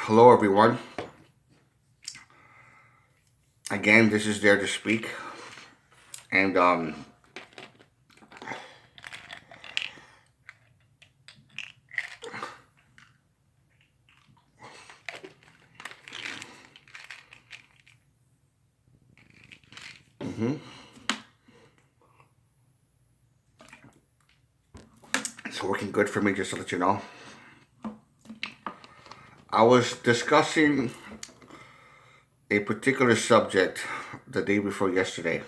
Hello, everyone. Again, this is Dare to Speak, and mhm, it's working good for me. Just to let you know, I was discussing a particular subject the day before yesterday,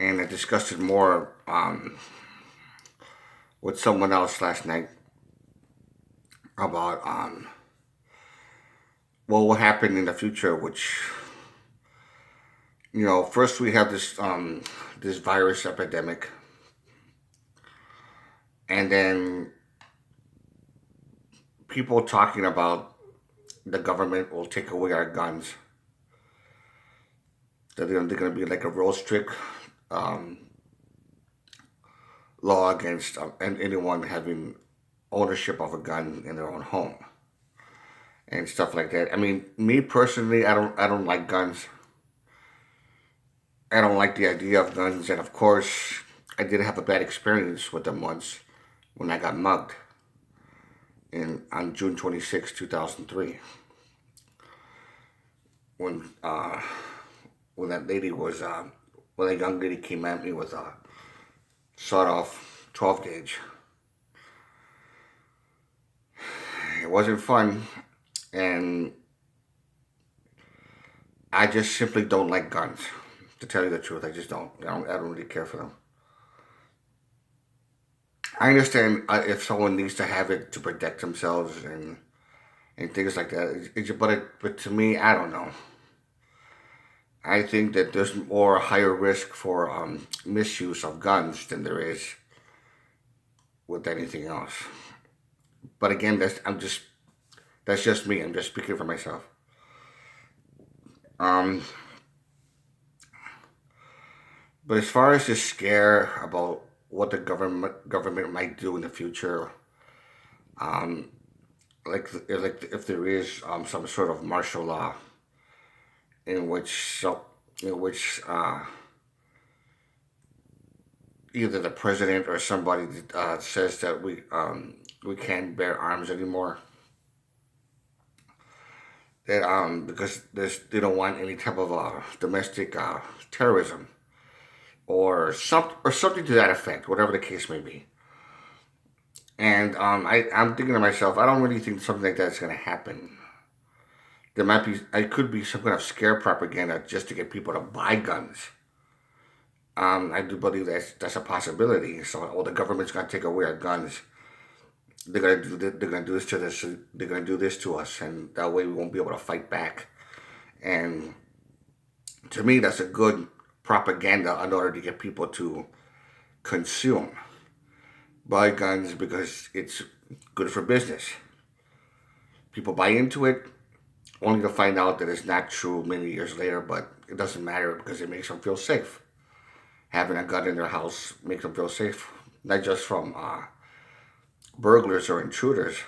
and I discussed it more with someone else last night about what will happen in the future. Which first we have this virus epidemic, and then people talking about the government will take away our guns. That they're going to be like a real strict um, law against and anyone having ownership of a gun in their own home and stuff like that. I mean, me personally, I don't like guns. I don't like the idea of guns, and of course, I did have a bad experience with them once when I got mugged in on June 26, 2003, when when that lady was when a young lady came at me with a sawed-off 12 gauge. It wasn't fun, and I just simply don't like guns. To tell you the truth, I just don't. I don't really care for them. I understand if someone needs to have it to protect themselves and things like that. But to me, I don't know. I think that there's more higher risk for misuse of guns than there is with anything else. But again, that's just me. I'm just speaking for myself. Um, but as far as this scare about what the government might do in the future, um, like if there is some sort of martial law in which in which either the president or somebody says that we can't bear arms anymore, that because they don't want any type of domestic terrorism or something to that effect, whatever the case may be. And I'm thinking to myself, I don't really think something like that's going to happen. I could be some kind of scare propaganda just to get people to buy guns. I do believe that's a possibility. So, the government's gonna take away our guns. They're gonna do this to this. They're gonna do this to us, and that way we won't be able to fight back. And to me, that's a good propaganda in order to get people to consume, buy guns because it's good for business. People buy into it, only to find out that it's not true many years later. But it doesn't matter because it makes them feel safe. Having a gun in their house makes them feel safe, not just from burglars or intruders,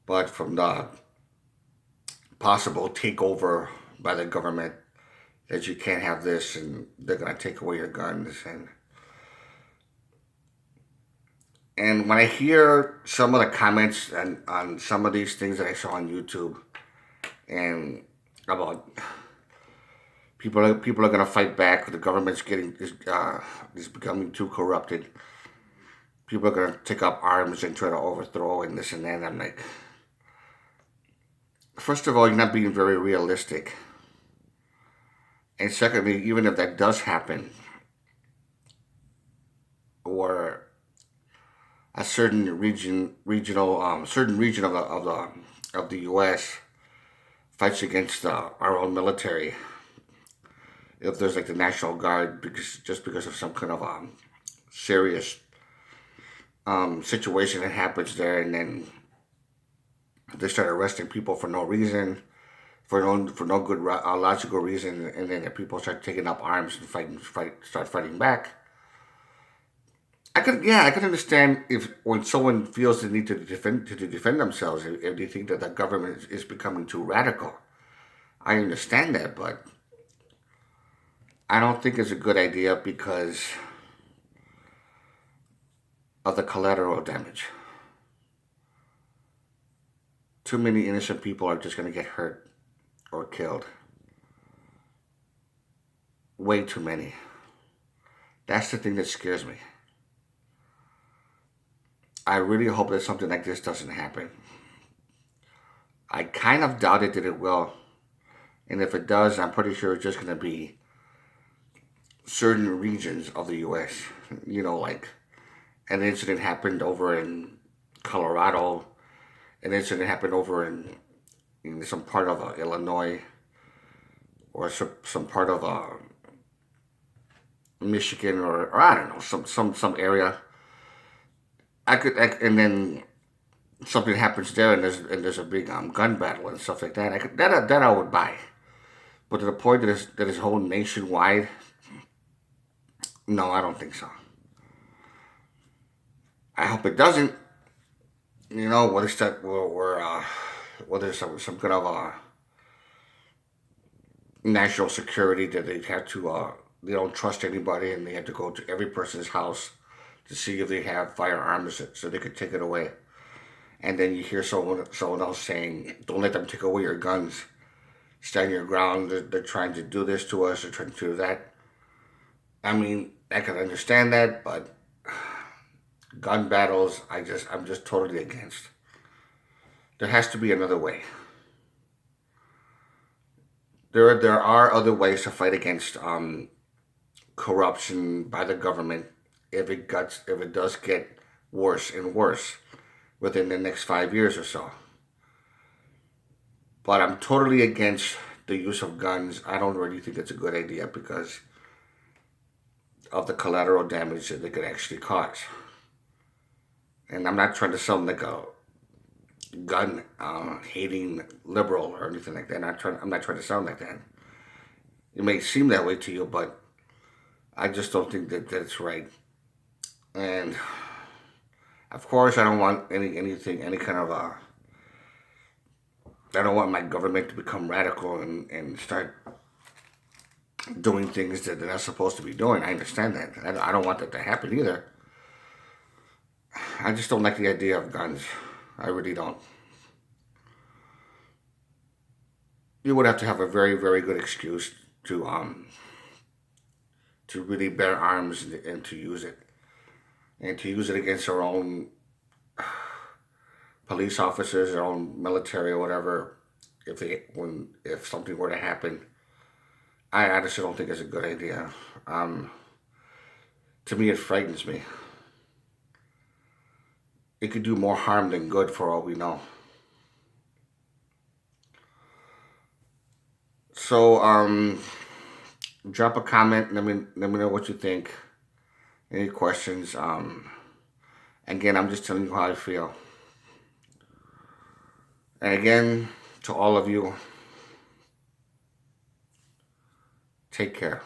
but from the possible takeover by the government that you can't have this and they're going to take away your guns. And when I hear some of the comments on some of these things that I saw on YouTube and about people are going to fight back, the government's getting is becoming too corrupted. People are going to take up arms and try to overthrow and this and that. I'm like, first of all, you're not being very realistic. And secondly, even if that does happen, or a certain region of the U.S. fights against our own military, if there's like the National Guard, because of some kind of serious situation that happens there, and then they start arresting people for no reason, for no good logical reason, and then the people start taking up arms and start fighting back. I could understand if when someone feels the need to defend themselves, if they think that the government is becoming too radical. I understand that, but I don't think it's a good idea because of the collateral damage. Too many innocent people are just going to get hurt or killed. Way too many. That's the thing that scares me. I really hope that something like this doesn't happen. I kind of doubted that it will. And if it does, I'm pretty sure it's just going to be certain regions of the U.S. Like an incident happened over in Colorado, an incident happened over in some part of Illinois, or some part of Michigan, or I don't know, some area. And then something happens there, and there's a big gun battle and stuff like that. That I would buy, but to the point that is whole nationwide, no, I don't think so. I hope it doesn't. What is that? Whether it's some kind of national security that they have to they don't trust anybody and they have to go to every person's house to see if they have firearms so they could take it away. And then you hear someone else saying, "Don't let them take away your guns. Stand your ground. They're trying to do this to us. They're trying to do that." I mean, I can understand that, but gun battles, I'm just totally against. There has to be another way. There are other ways to fight against corruption by the government if it does get worse and worse within the next 5 years or so. But I'm totally against the use of guns. I don't really think it's a good idea because of the collateral damage that they could actually cause. And I'm not trying to sound like a gun hating liberal or anything like that. I'm not trying to sound like that. It may seem that way to you, but I just don't think that that's right. And of course, I don't want any kind of I don't want my government to become radical and start doing things that they're not supposed to be doing. I understand that. I don't want that to happen either. I just don't like the idea of guns. I really don't. You would have to have a very, very good excuse to really bear arms and to use it. And to use it against our own police officers, their own military or whatever, if something were to happen. I honestly don't think it's a good idea. Um, to me, it frightens me. It could do more harm than good for all we know. So, drop a comment. Let me know what you think. Any questions? Again, I'm just telling you how I feel. And again, to all of you, take care.